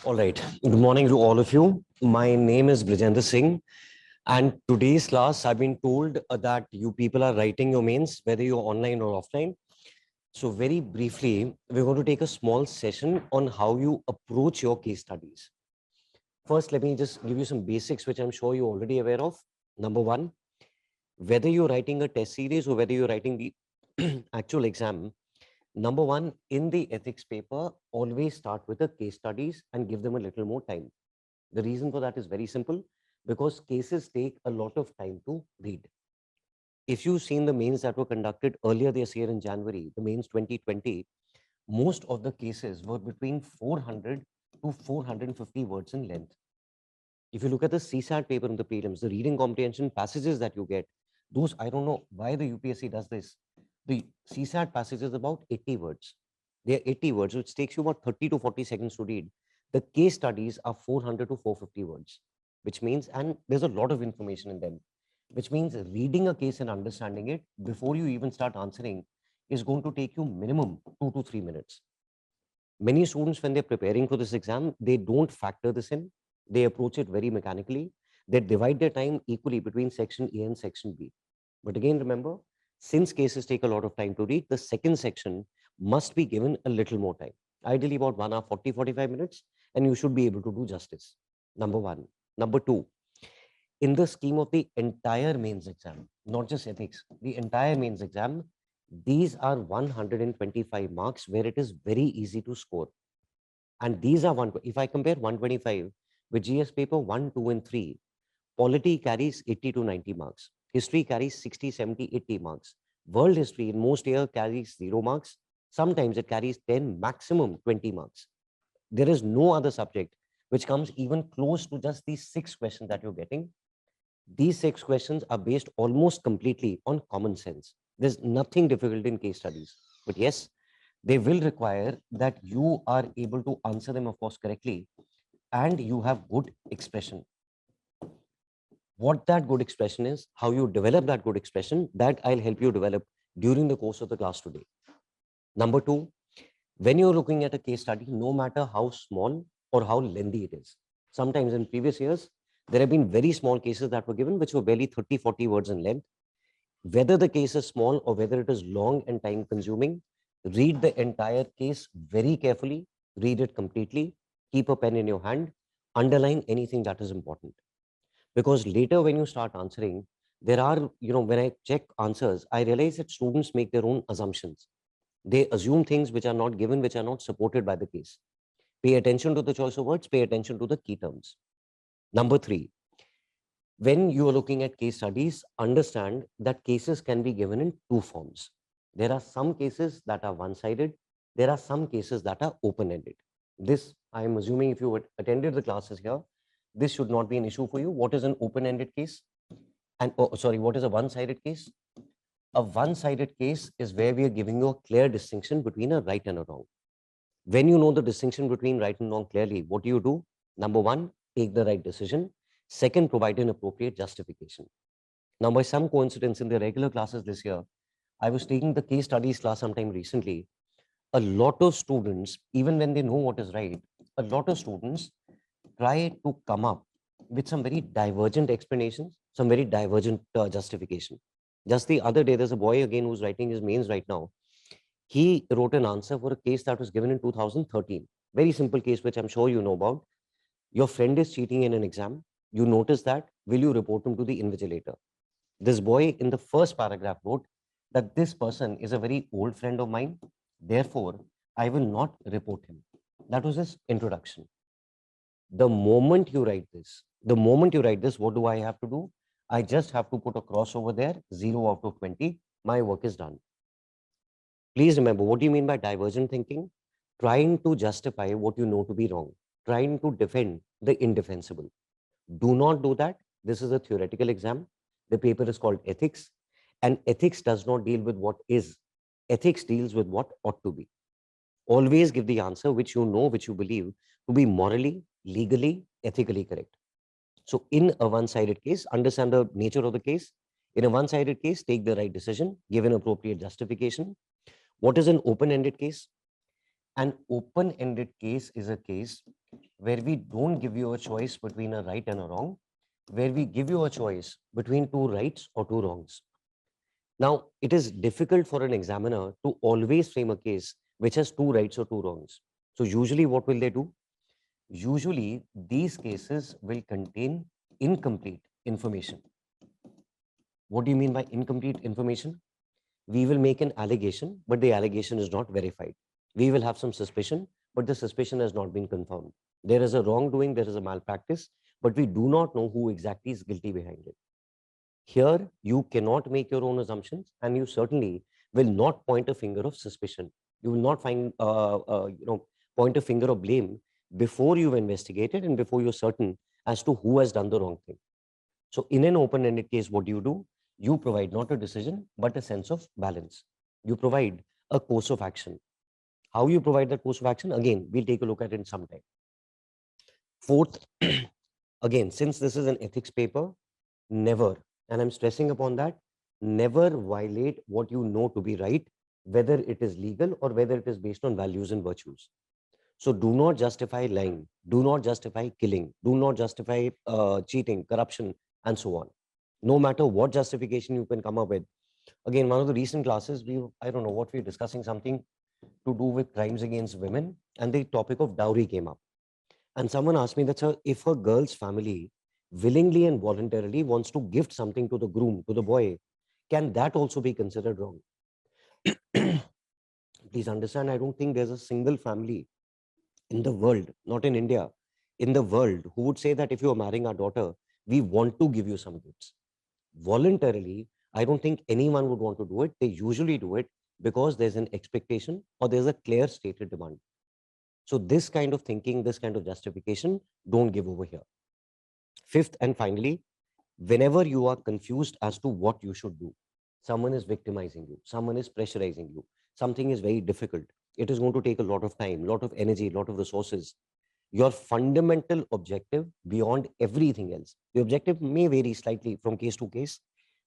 All right. Good morning to all of you. My name is Brijendra Singh, and today's class, I've been told that you people are writing your mains, whether you're online or offline. So, very briefly, we're going to take a small session on how you approach your case studies. First, let me just give you some basics, which I'm sure you're already aware of. Number one, whether you're writing a test series or whether you're writing the actual exam, number one, in the ethics paper, always start with the case studies and give them a little more time. The reason for that is very simple, because cases take a lot of time to read. If you've seen the mains that were conducted earlier this year in January, the mains 2020, most of the cases were between 400 to 450 words in length. If you look at the CSAT paper in the prelims, the reading comprehension passages that you get, those, I don't know why the UPSC does this. The CSAT passage is about 80 words. They are 80 words, which takes you about 30 to 40 seconds to read. The case studies are 400 to 450 words, which means, and there's a lot of information in them, which means reading a case and understanding it before you even start answering is going to take you minimum 2 to 3 minutes. Many students, when they're preparing for this exam, they don't factor this in. They approach it very mechanically. They divide their time equally between section A and section B. But again, remember, since cases take a lot of time to read, the second section must be given a little more time, ideally about 1 hour, 40, 45 minutes, and you should be able to do justice. Number one. Number two, in the scheme of the entire mains exam, not just ethics, the entire mains exam, these are 125 marks where it is very easy to score. And these are if I compare 125 with GS paper 1, 2, and 3, polity carries 80 to 90 marks. History carries 60, 70, 80 marks. World history in most year carries 0 marks. Sometimes it carries 10, maximum 20 marks. There is no other subject which comes even close to just these 6 questions that you're getting. These 6 questions are based almost completely on common sense. There's nothing difficult in case studies. But yes, they will require that you are able to answer them, of course, correctly, and you have good expression. What that good expression is, how you develop that good expression, that I'll help you develop during the course of the class today. Number two, when you're looking at a case study, no matter how small or how lengthy it is, sometimes in previous years, there have been very small cases that were given, which were barely 30, 40 words in length. Whether the case is small or whether it is long and time consuming, read the entire case very carefully, read it completely, keep a pen in your hand, underline anything that is important. Because later when you start answering, there are, when I check answers, I realize that students make their own assumptions. They assume things which are not given, which are not supported by the case. Pay attention to the choice of words, pay attention to the key terms. Number three, when you are looking at case studies, understand that cases can be given in two forms. There are some cases that are one-sided. There are some cases that are open-ended. This, I am assuming if you attended the classes here, this should not be an issue for you. What is an open-ended case? And what is a one-sided case? A one-sided case is where we are giving you a clear distinction between a right and a wrong. When you know the distinction between right and wrong clearly, what do? Number one, take the right decision. Second, provide an appropriate justification. Now, by some coincidence in the regular classes this year, I was taking the case studies class sometime recently. A lot of students, even when they know what is right, a lot of students try to come up with some very divergent explanations, some very divergent justification. Just the other day, there's a boy again who's writing his mains right now. He wrote an answer for a case that was given in 2013. Very simple case, which I'm sure you know about. Your friend is cheating in an exam. You notice that. Will you report him to the invigilator? This boy in the first paragraph wrote that this person is a very old friend of mine. Therefore, I will not report him. That was his introduction. The moment you write this, what do I have to do? I just have to put a cross over there, 0 out of 20. My work is done. Please remember, what do you mean by divergent thinking? Trying to justify what you know to be wrong, trying to defend the indefensible. Do not do that. This is a theoretical exam. The paper is called ethics, and ethics does not deal with what is. Ethics deals with what ought to be. Always give the answer which you know, which you believe to be morally, legally, ethically correct. So in a one-sided case, understand the nature of the case. In a one-sided case, take the right decision, give an appropriate justification. What is an open-ended case? An open-ended case is a case where we don't give you a choice between a right and a wrong, where we give you a choice between two rights or two wrongs. Now, it is difficult for an examiner to always frame a case which has two rights or two wrongs. So usually what will they do? Usually these cases will contain incomplete information. What do you mean by incomplete information? We will make an allegation, but the allegation is not verified. We will have some suspicion, but the suspicion has not been confirmed. There is a wrongdoing, there is a malpractice, but we do not know who exactly is guilty behind it. Here, you cannot make your own assumptions, and you certainly will not point a finger of suspicion. You will not point a finger of blame before you've investigated and before you're certain as to who has done the wrong thing. So in an open-ended case, what do? You provide not a decision, but a sense of balance. You provide a course of action. How you provide that course of action? Again, we'll take a look at it in some time. Fourth, again, since this is an ethics paper, never, and I'm stressing upon that, never violate what you know to be right, whether it is legal or whether it is based on values and virtues. So do not justify lying, do not justify killing, do not justify cheating, corruption, and so on. No matter what justification you can come up with. Again, one of the recent classes, I don't know what we're discussing, something to do with crimes against women, and the topic of dowry came up. And someone asked me that, sir, if a girl's family willingly and voluntarily wants to gift something to the groom, to the boy, can that also be considered wrong? Please understand, I don't think there's a single family in the world, not in India, in the world, who would say that if you are marrying our daughter, we want to give you some gifts. Voluntarily, I don't think anyone would want to do it. They usually do it because there's an expectation or there's a clear stated demand. So this kind of thinking, this kind of justification, don't give over here. Fifth and finally, whenever you are confused as to what you should do, someone is victimizing you, someone is pressurizing you, something is very difficult, it is going to take a lot of time, lot of energy, lot of resources. Your fundamental objective beyond everything else, the objective may vary slightly from case to case,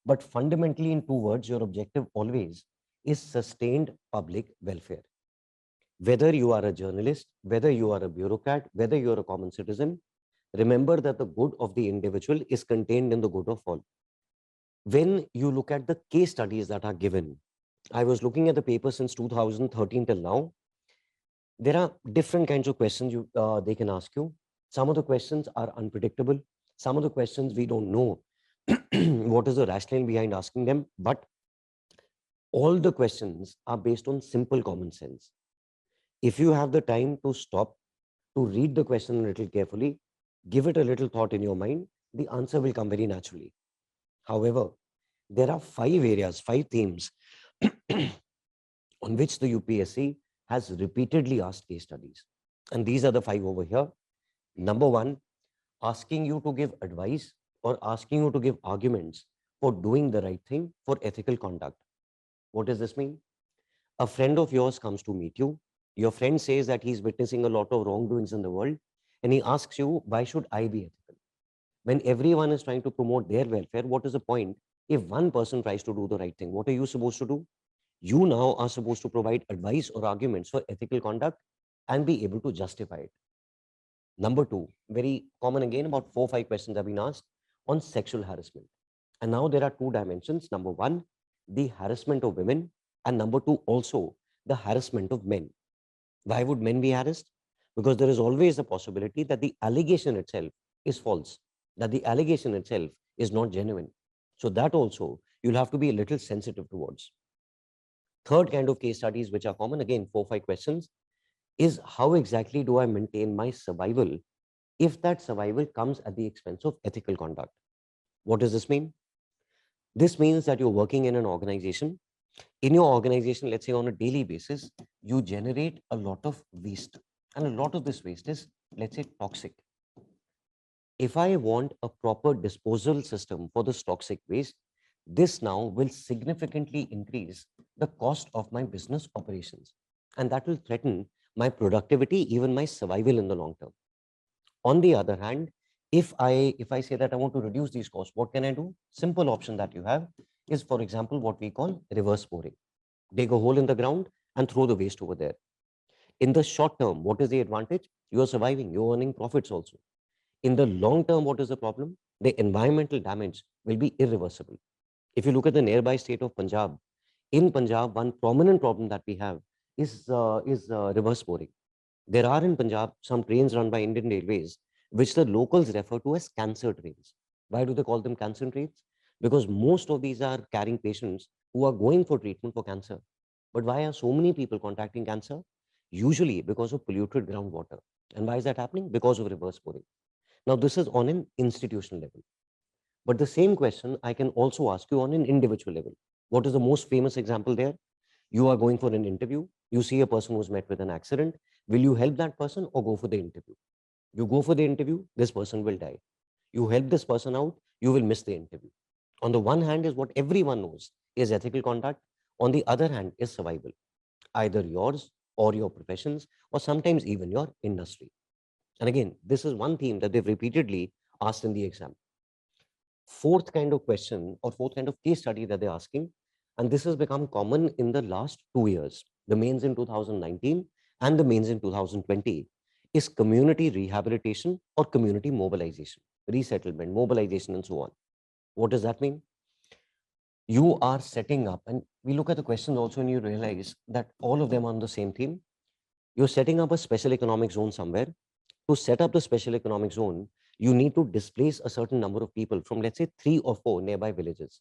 but fundamentally in two words, your objective always is sustained public welfare. Whether you are a journalist, whether you are a bureaucrat, whether you are a common citizen, remember that the good of the individual is contained in the good of all. When you look at the case studies that are given, I was looking at the paper since 2013 till now. There are different kinds of questions they can ask you. Some of the questions are unpredictable. Some of the questions we don't know what is the rationale behind asking them, but all the questions are based on simple common sense. If you have the time to stop, to read the question a little carefully, give it a little thought in your mind, the answer will come very naturally. However, there are 5 areas, 5 themes on which the UPSC has repeatedly asked case studies. And these are the 5 over here. Number 1, asking you to give advice or asking you to give arguments for doing the right thing for ethical conduct. What does this mean? A friend of yours comes to meet you. Your friend says that he's witnessing a lot of wrongdoings in the world, and he asks you, why should I be ethical? When everyone is trying to promote their welfare, what is the point if one person tries to do the right thing? What are you supposed to do? You now are supposed to provide advice or arguments for ethical conduct and be able to justify it. Number 2, very common again, about 4 or 5 questions have been asked on sexual harassment. And now there are 2 dimensions. Number 1, the harassment of women, and number 2, also the harassment of men. Why would men be harassed? Because there is always a possibility that the allegation itself is false, that the allegation itself is not genuine. So that also you'll have to be a little sensitive towards. Third kind of case studies which are common, again 4 or 5 questions, is how exactly do I maintain my survival if that survival comes at the expense of ethical conduct? What does this mean? This means that you're working in an organization. In your organization, let's say on a daily basis, you generate a lot of waste. And a lot of this waste is, let's say, toxic. If I want a proper disposal system for this toxic waste, this now will significantly increase the cost of my business operations. And that will threaten my productivity, even my survival in the long term. On the other hand, if I say that I want to reduce these costs, what can I do? Simple option that you have is, for example, what we call reverse pouring. Dig a hole in the ground and throw the waste over there. In the short term, what is the advantage? You are surviving, you're earning profits also. In the long term, what is the problem? The environmental damage will be irreversible. If you look at the nearby state of Punjab, in Punjab, one prominent problem that we have is reverse boring. There are in Punjab some trains run by Indian Railways, which the locals refer to as cancer trains. Why do they call them cancer trains? Because most of these are carrying patients who are going for treatment for cancer. But why are so many people contracting cancer? Usually because of polluted groundwater. And why is that happening? Because of reverse boring. Now, this is on an institutional level. But the same question I can also ask you on an individual level. What is the most famous example there? You are going for an interview. You see a person who's met with an accident. Will you help that person or go for the interview? You go for the interview, this person will die. You help this person out, you will miss the interview. On the one hand is what everyone knows is ethical conduct. On the other hand is survival, either yours or your professions, or sometimes even your industry. And again, this is one theme that they've repeatedly asked in the exam. Fourth kind of question or fourth kind of case study that they're asking, and this has become common in the last 2 years, the mains in 2019 and the mains in 2020, is community rehabilitation or community mobilization, resettlement, mobilization, and so on. What does that mean? You are setting up, and we look at the questions also and you realize that all of them are on the same theme. You're setting up a special economic zone somewhere. To set up the special economic zone, you need to displace a certain number of people from, let's say, 3 or 4 nearby villages.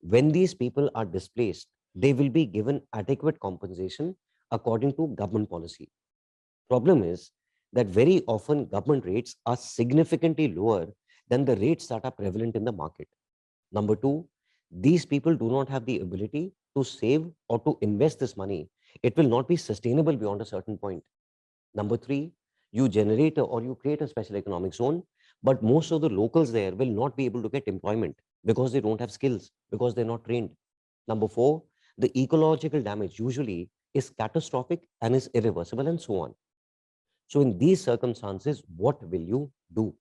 When these people are displaced, they will be given adequate compensation according to government policy. Problem is that very often government rates are significantly lower than the rates that are prevalent in the market. Number two, these people do not have the ability to save or to invest this money. It will not be sustainable beyond a certain point. Number three, you generate or you create a special economic zone, but most of the locals there will not be able to get employment because they don't have skills, because they're not trained. Number four, the ecological damage usually is catastrophic and is irreversible, and so on. So in these circumstances, what will you do?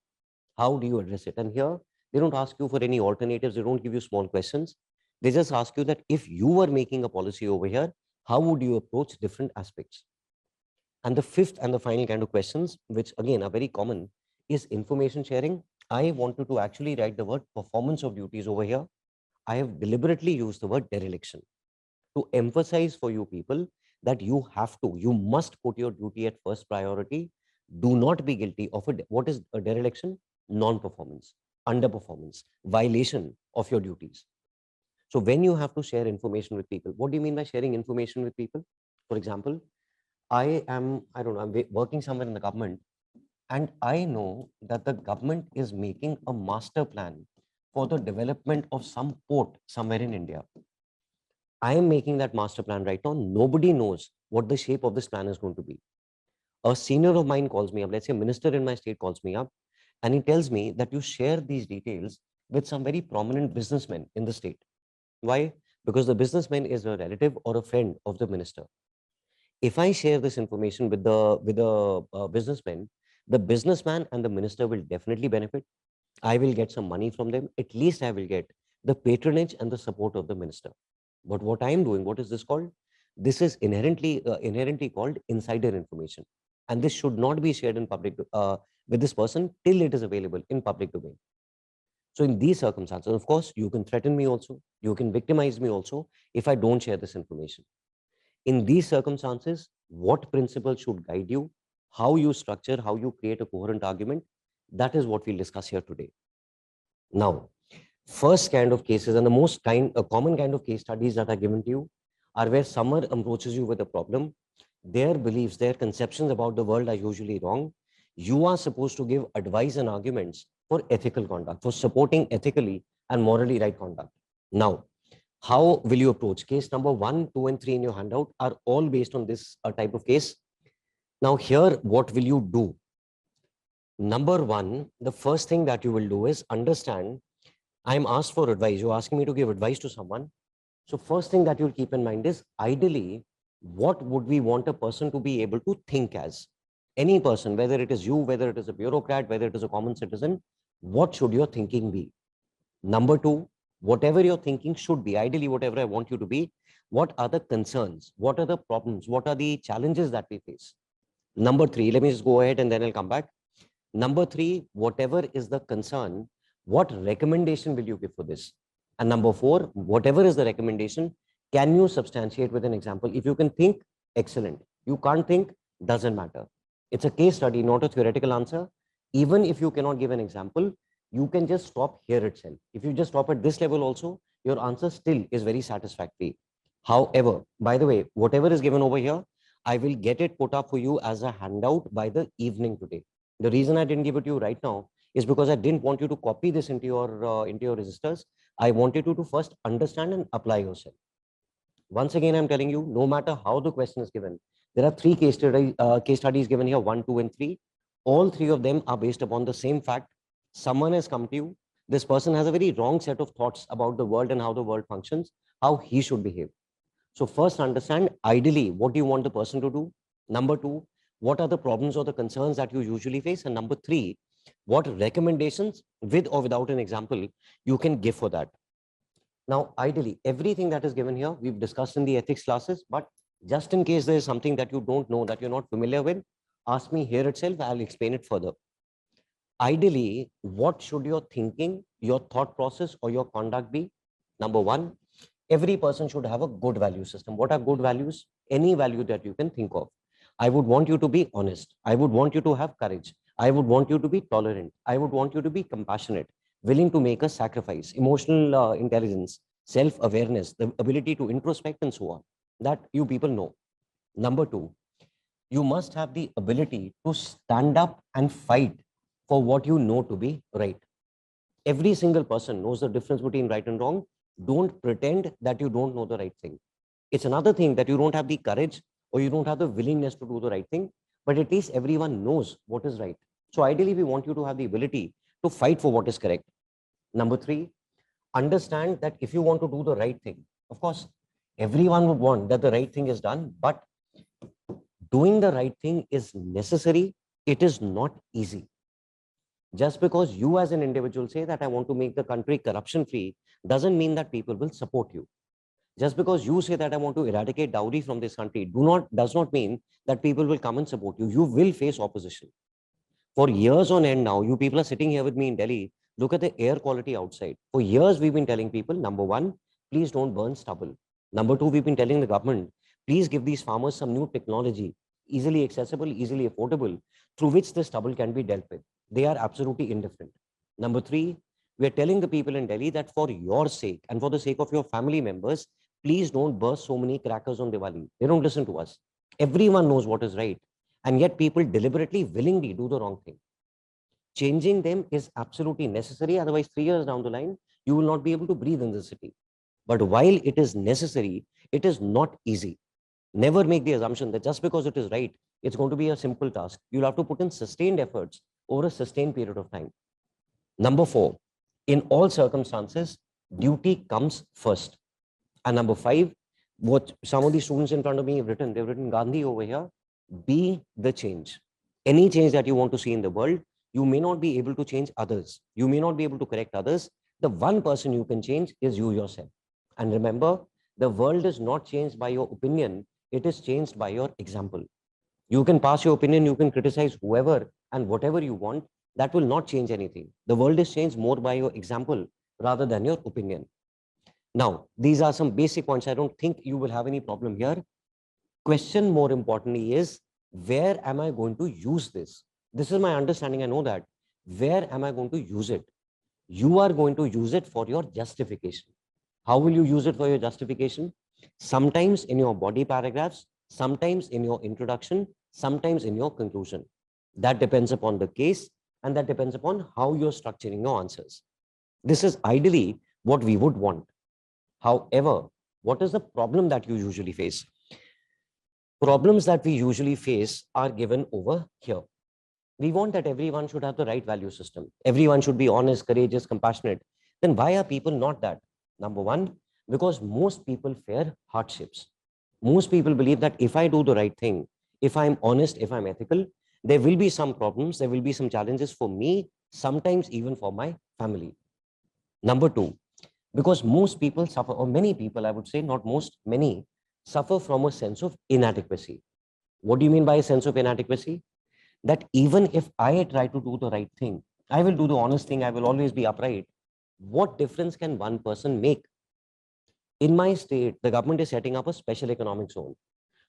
How do you address it? And here, they don't ask you for any alternatives. They don't give you small questions. They just ask you that if you were making a policy over here, how would you approach different aspects? And the fifth and the final kind of questions, which again are very common, is information sharing. I wanted to actually write the word performance of duties over here. I have deliberately used the word dereliction to emphasize for you people that you must put your duty at first priority. Do not be guilty of what is a dereliction? Non-performance, underperformance, violation of your duties. So when you have to share information with people, what do you mean by sharing information with people? For example, I don't know, I'm working somewhere in the government, and I know that the government is making a master plan for the development of some port somewhere in India. I am making that master plan right now. Nobody knows what the shape of this plan is going to be. A senior of mine calls me up, let's say a minister in my state calls me up, and he tells me that you share these details with some very prominent businessmen in the state. Why? Because the businessman is a relative or a friend of the minister. If I share this information with the businessman, the businessman and the minister will definitely benefit. I will get some money from them. At least I will get the patronage and the support of the minister. But what I am doing, what is this called? This is inherently called insider information, and this should not be shared in public with this person till it is available in public domain. So in these circumstances, of course, you can threaten me also, you can victimize me also if I don't share this information. In these circumstances, what principles should guide you, how you structure, how you create a coherent argument, that is what we'll discuss here today. Now, first kind of cases and the most common kind of case studies that are given to you are where someone approaches you with a problem. Their beliefs, their conceptions about the world are usually wrong. You are supposed to give advice and arguments for ethical conduct, for supporting ethically and morally right conduct. Now, how will you approach? Case number 1, 2, and 3 in your handout are all based on this type of case. Now, here, what will you do? Number one, the first thing that you will do is understand I'm asked for advice. You're asking me to give advice to someone. So first thing that you'll keep in mind is ideally, what would we want a person to be able to think as? Any person, whether it is you, whether it is a bureaucrat, whether it is a common citizen, what should your thinking be? Number two, Whatever your thinking should be, ideally, whatever I want you to be, what are the concerns? What are the problems? What are the challenges that we face? Number three, let me just go ahead and then I'll come back. Number three, whatever is the concern, what recommendation will you give for this? And number four, whatever is the recommendation, can you substantiate with an example? If you can think, excellent. You can't think, doesn't matter. It's a case study, not a theoretical answer. Even if you cannot give an example, you can just stop here itself. If you just stop at this level also, your answer still is very satisfactory. However, by the way, whatever is given over here, I will get it put up for you as a handout by the evening today. The reason I didn't give it to you right now is because I didn't want you to copy this into your registers. I wanted you to first understand and apply yourself. Once again, I'm telling you, no matter how the question is given, there are three case studies given here, 1, 2, and 3. All three of them are based upon the same fact. Someone has come to you. This person has a very wrong set of thoughts about the world and how the world functions, how he should behave. So first understand, ideally, what do you want the person to do? Number two, what are the problems or the concerns that you usually face? And number three, what recommendations, with or without an example, you can give for that. Now, ideally, everything that is given here, we've discussed in the ethics classes, but just in case there is something that you don't know, that you're not familiar with, ask me here itself, I'll explain it further. Ideally, what should your thinking, your thought process, or your conduct be? Number one, every person should have a good value system. What are good values? Any value that you can think of. I would want you to be honest. I would want you to have courage. I would want you to be tolerant. I would want you to be compassionate, willing to make a sacrifice, emotional intelligence, self-awareness, the ability to introspect, and so on. That you people know. Number two, you must have the ability to stand up and fight for what you know to be right. Every single person knows the difference between right and wrong. Don't pretend that you don't know the right thing. It's another thing that you don't have the courage or you don't have the willingness to do the right thing, but at least everyone knows what is right. So ideally, we want you to have the ability to fight for what is correct. Number three, understand that if you want to do the right thing, of course, everyone would want that the right thing is done, but doing the right thing is necessary. It is not easy. Just because you as an individual say that I want to make the country corruption free doesn't mean that people will support you. Just because you say that I want to eradicate dowry from this country does not mean that people will come and support you. You will face opposition. For years on end now, you people are sitting here with me in Delhi. Look at the air quality outside. For years, we've been telling people, number one, please don't burn stubble. Number two, we've been telling the government, please give these farmers some new technology, easily accessible, easily affordable, through which the stubble can be dealt with. They are absolutely indifferent. Number three, we are telling the people in Delhi that for your sake and for the sake of your family members, please don't burst so many crackers on Diwali. They don't listen to us. Everyone knows what is right. And yet people deliberately, willingly do the wrong thing. Changing them is absolutely necessary. Otherwise, 3 years down the line, you will not be able to breathe in the city. But while it is necessary, it is not easy. Never make the assumption that just because it is right, it's going to be a simple task. You'll have to put in sustained efforts over a sustained period of time. Number four, in all circumstances, duty comes first. And number five, what some of the students in front of me have written, they've written Gandhi over here, be the change. Any change that you want to see in the world, you may not be able to change others. You may not be able to correct others. The one person you can change is you yourself. And remember, the world is not changed by your opinion. It is changed by your example. You can pass your opinion, you can criticize whoever and whatever you want. That will not change anything. The world is changed more by your example rather than your opinion. Now, these are some basic points. I don't think you will have any problem here. Question more importantly is, where am I going to use this? This is my understanding. I know that. Where am I going to use it? You are going to use it for your justification. How will you use it for your justification? Sometimes in your body paragraphs, sometimes in your introduction, sometimes in your conclusion. That depends upon the case and that depends upon how you're structuring your answers. This is ideally what we would want. However, what is the problem that you usually face? Problems that we usually face are given over here. We want that everyone should have the right value system. Everyone should be honest, courageous, compassionate. Then why are people not that? Number one, because most people fear hardships. Most people believe that if I do the right thing, if I'm honest, if I'm ethical, there will be some problems, there will be some challenges for me, sometimes even for my family. Number two, Because most people suffer, or many people, I would say, not most, many suffer from a sense of inadequacy. What do you mean by a sense of inadequacy? That even if I try to do the right thing, I will do the honest thing, I will always be upright. What difference can one person make? In my state, the government is setting up a special economic zone.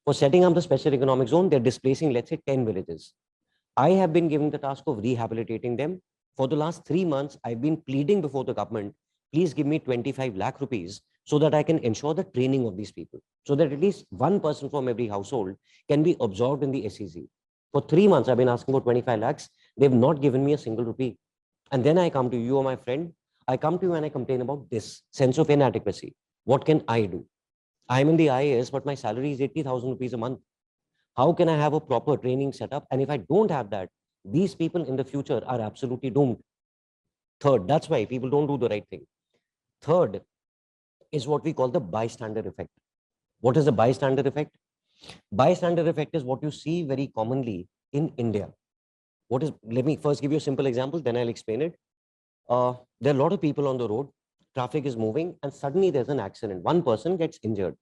For setting up the special economic zone, they're displacing, let's say, 10 villages. I have been given the task of rehabilitating them. For the last 3 months, I've been pleading before the government, please give me 25 lakh rupees so that I can ensure the training of these people, so that at least one person from every household can be absorbed in the SEZ. For 3 months, I've been asking for 25 lakhs. They've not given me a single rupee. And then I come to you, or my friend, I come to you and I complain about this sense of inadequacy. What can I do? I'm in the IAS, but my salary is 80,000 rupees a month. How can I have a proper training setup? And if I don't have that, these people in the future are absolutely doomed. Third, that's why people don't do the right thing. Third is what we call the bystander effect. What is the bystander effect? Bystander effect is what you see very commonly in India. Let me first give you a simple example, then I'll explain it. There are a lot of people on the road, traffic is moving, and suddenly there's an accident. One person gets injured.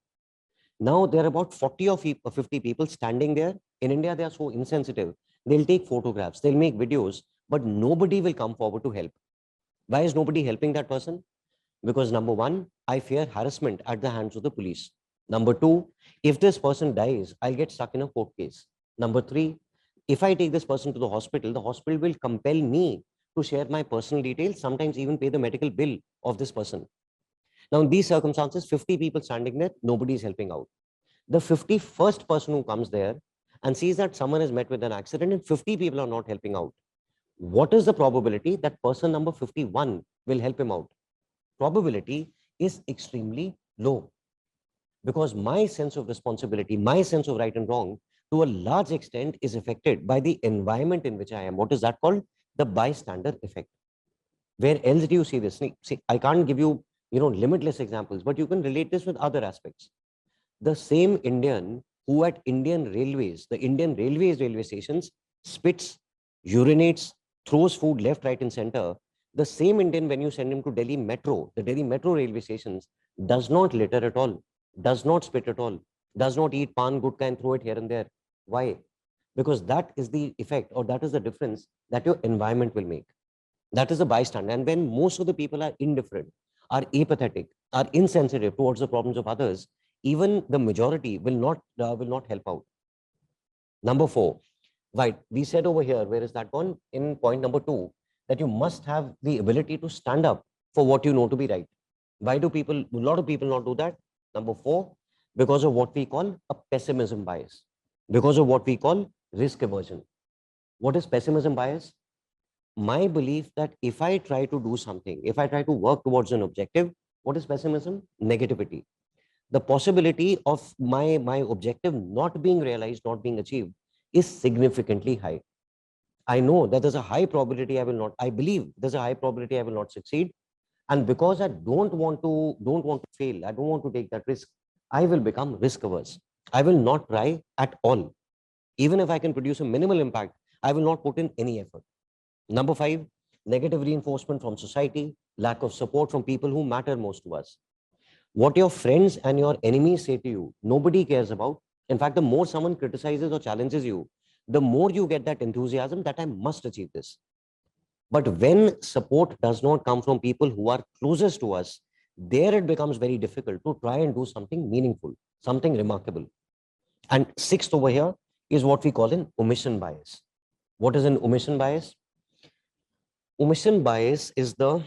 Now there are about 40 or 50 people standing there. In India, they are so insensitive. They'll take photographs, they'll make videos, but nobody will come forward to help. Why is nobody helping that person? Because number one, I fear harassment at the hands of the police. Number two, if this person dies, I'll get stuck in a court case. Number three, if I take this person to the hospital will compel me to share my personal details, sometimes even pay the medical bill of this person. Now, in these circumstances, 50 people standing there, nobody is helping out. The 51st person who comes there and sees that someone is met with an accident and 50 people are not helping out, what is the probability that person number 51 will help him out? Probability is extremely low, because my sense of responsibility, my sense of right and wrong, to a large extent is affected by the environment in which I am. What is that called? The bystander effect. Where else do you see this? See, I can't give you, limitless examples, but you can relate this with other aspects. The same Indian who at Indian railways, the Indian railways railway stations, spits, urinates, throws food left, right, and center, the same Indian, when you send him to Delhi Metro, the Delhi Metro railway stations, does not litter at all, does not spit at all, does not eat pan gutka and throw it here and there. Why? Because that is the effect, or that is the difference that your environment will make. That is the bystander. And when most of the people are indifferent, are apathetic, are insensitive towards the problems of others, even the majority will not help out. Number four, right? We said over here, where is that one? In point number 2, that you must have the ability to stand up for what you know to be right. Why do a lot of people not do that? Number 4, because of what we call a pessimism bias, because of what we call risk aversion. What is pessimism bias? My belief that if I try to do something, if I try to work towards an objective, what is pessimism? Negativity. The possibility of my objective not being realized, not being achieved, is significantly high. I know that there's a high probability I believe there's a high probability I will not succeed. And because I don't want to fail, I don't want to take that risk, I will become risk averse. I will not try at all. Even if I can produce a minimal impact, I will not put in any effort. Number 5, negative reinforcement from society, lack of support from people who matter most to us. What your friends and your enemies say to you, nobody cares about. In fact, the more someone criticizes or challenges you, the more you get that enthusiasm that I must achieve this. But when support does not come from people who are closest to us, there it becomes very difficult to try and do something meaningful, something remarkable. And 6th over here is what we call an omission bias. What is an omission bias? Omission bias is the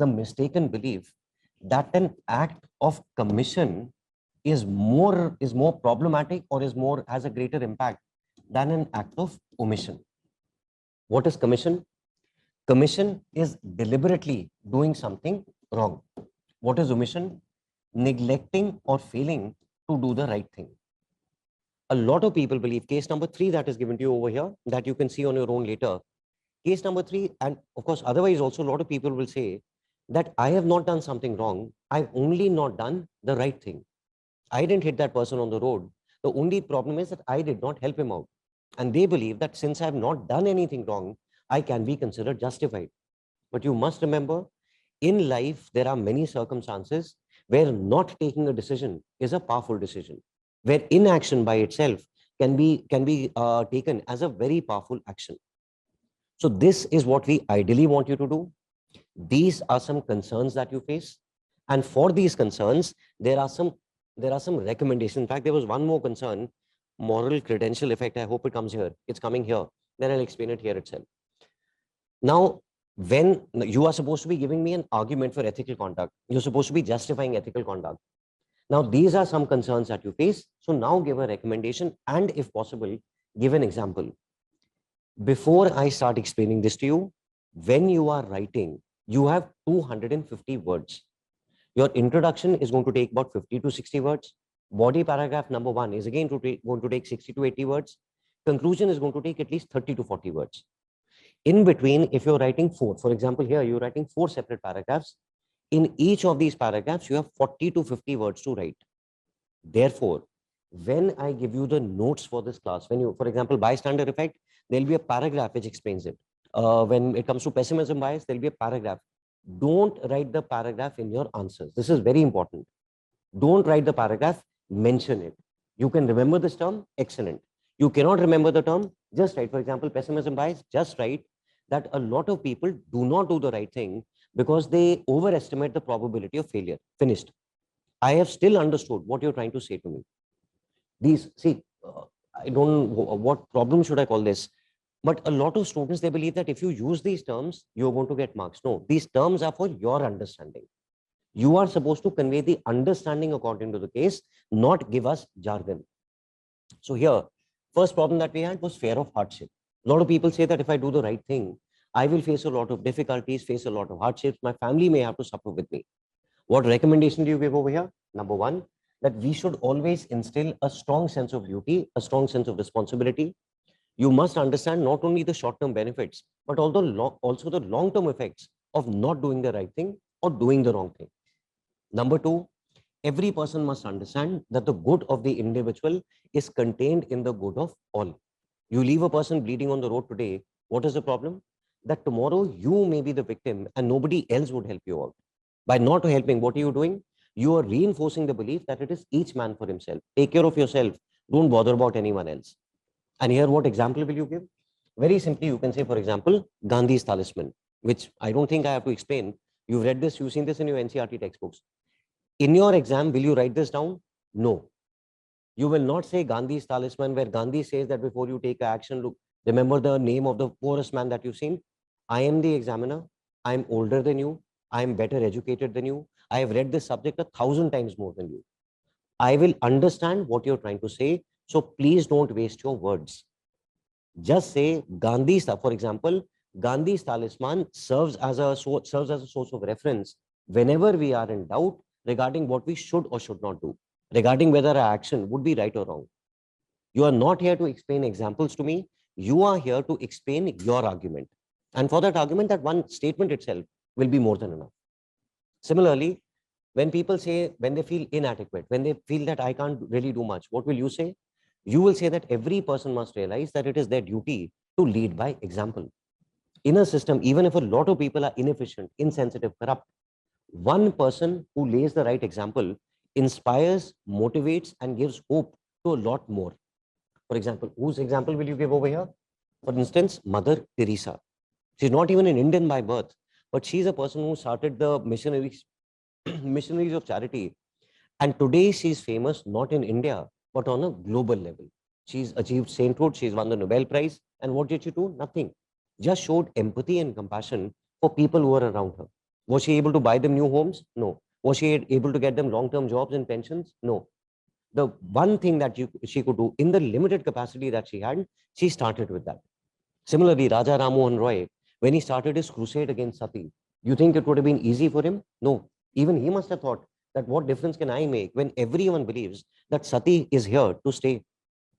mistaken belief that an act of commission is more problematic, or has a greater impact than an act of omission. What is commission? Commission is deliberately doing something wrong. What is omission? Neglecting or failing to do the right thing. A lot of people believe, case number 3 that is given to you over here, that you can see on your own later. Case number 3, and of course, otherwise also a lot of people will say that I have not done something wrong. I've only not done the right thing. I didn't hit that person on the road. The only problem is that I did not help him out. And they believe that since I have not done anything wrong, I can be considered justified. But you must remember, In life, there are many circumstances where not taking a decision is a powerful decision, where inaction by itself can be taken as a very powerful action. So this is what we ideally want you to do. These are some concerns that you face, and for these concerns, there are some recommendations. In fact, there was one more concern: moral credential effect. I hope it comes here. It's coming here. Then I'll explain it here itself. Now, when you are supposed to be giving me an argument for ethical conduct, you're supposed to be justifying ethical conduct. Now, these are some concerns that you face. So now give a recommendation and, if possible, give an example. Before I start explaining this to you, when you are writing, you have 250 words. Your introduction is going to take about 50 to 60 words. Body paragraph number 1 is again going to take 60 to 80 words. Conclusion is going to take at least 30 to 40 words. In between, if you're writing four, for example, here you're writing 4 separate paragraphs. In each of these paragraphs, you have 40 to 50 words to write. Therefore, when I give you the notes for this class, when you, for example, bystander effect, there'll be a paragraph which explains it. When it comes to pessimism bias, there'll be a paragraph. Don't write the paragraph in your answers. This is very important. Don't write the paragraph, mention it. You can remember this term, excellent. You cannot remember the term, just write. For example, pessimism bias, just write that a lot of people do not do the right thing because they overestimate the probability of failure. Finished. I have still understood what you're trying to say to me. These, see, I don't know what problem should I call this, but a lot of students, they believe that if you use these terms, you're going to get marks. No, these terms are for your understanding. You are supposed to convey the understanding according to the case, not give us jargon. So here, first problem that we had was fear of hardship. A lot of people say that if I do the right thing, I will face a lot of difficulties, face a lot of hardships. My family may have to suffer with me. What recommendation do you give over here? Number 1, that we should always instill a strong sense of duty, a strong sense of responsibility. You must understand not only the short-term benefits, but also the long-term effects of not doing the right thing or doing the wrong thing. Number 2, every person must understand that the good of the individual is contained in the good of all. You leave a person bleeding on the road today, what is the problem? That tomorrow you may be the victim and nobody else would help you out. By not helping, what are you doing? You are reinforcing the belief that it is each man for himself. Take care of yourself. Don't bother about anyone else. And here, what example will you give? Very simply, you can say, for example, Gandhi's talisman, which I don't think I have to explain. You've read this, you've seen this in your NCERT textbooks. In your exam, will you write this down? No. You will not say Gandhi's talisman, where Gandhi says that before you take action, look, remember the name of the poorest man that you've seen. I am the examiner. I am older than you. I am better educated than you. I have read this subject 1,000 times more than you. I will understand what you're trying to say. So please don't waste your words. Just say Gandhi's, for example, Gandhi's talisman serves as a source of reference whenever we are in doubt regarding what we should or should not do, regarding whether our action would be right or wrong. You are not here to explain examples to me. You are here to explain your argument. And for that argument, that one statement itself will be more than enough. Similarly, when people say, when they feel inadequate, when they feel that I can't really do much, what will you say? You will say that every person must realize that it is their duty to lead by example. In a system, even if a lot of people are inefficient, insensitive, corrupt, one person who lays the right example inspires, motivates, and gives hope to a lot more. For example, whose example will you give over here? For instance, Mother Teresa. She's not even an Indian by birth, but she's a person who started the missionaries of charity. And today she's famous not in India, but on a global level. She's achieved sainthood, she's won the Nobel Prize. And what did she do? Nothing. Just showed empathy and compassion for people who were around her. Was she able to buy them new homes? No. Was she able to get them long-term jobs and pensions? No. The one thing that she could do in the limited capacity that she had, she started with that. Similarly, Raja Ram Mohan Roy, when he started his crusade against Sati, you think it would have been easy for him? No. Even he must have thought that what difference can I make when everyone believes that Sati is here to stay?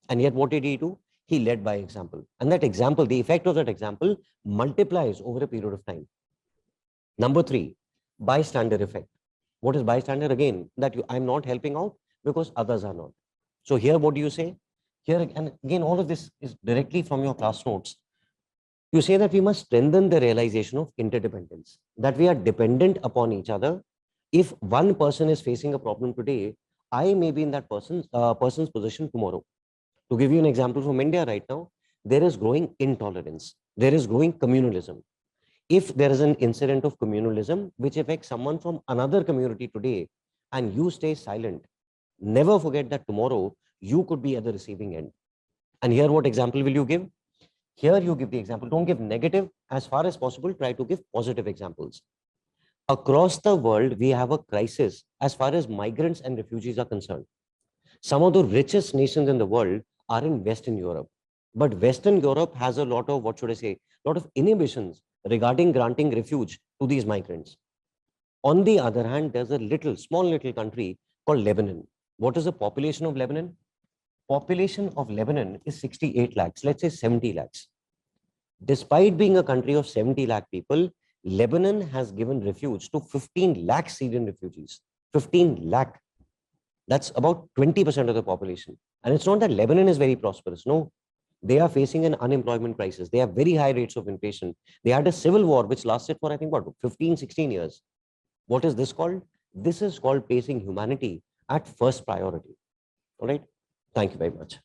And yet what did he do? He led by example. And that example, the effect of that example multiplies over a period of time. Number 3, bystander effect. What is bystander? Again, that I'm not helping out because others are not. So here, what do you say? Here, and again, all of this is directly from your class notes. You say that we must strengthen the realization of interdependence, that we are dependent upon each other. If one person is facing a problem today, I may be in that person's position tomorrow. To give you an example from India right now, there is growing intolerance. There is growing communalism. If there is an incident of communalism which affects someone from another community today and you stay silent, never forget that tomorrow you could be at the receiving end. And here, what example will you give? Here, you give the example. Don't give negative. As far as possible, try to give positive examples. Across the world, we have a crisis as far as migrants and refugees are concerned. Some of the richest nations in the world are in Western Europe. But Western Europe has a lot of, what should I say, a lot of inhibitions regarding granting refuge to these migrants. On the other hand, there's a small little country called Lebanon. What is the population of Lebanon? Population of Lebanon is 68 lakhs, let's say 70 lakhs. Despite being a country of 70 lakh people, Lebanon has given refuge to 15 lakh Syrian refugees. 15 lakh. That's about 20% of the population. And it's not that Lebanon is very prosperous. No, they are facing an unemployment crisis. They have very high rates of inflation. They had a civil war which lasted for, I think, what, 15, 16 years. What is this called? This is called placing humanity at first priority. All right. Thank you very much.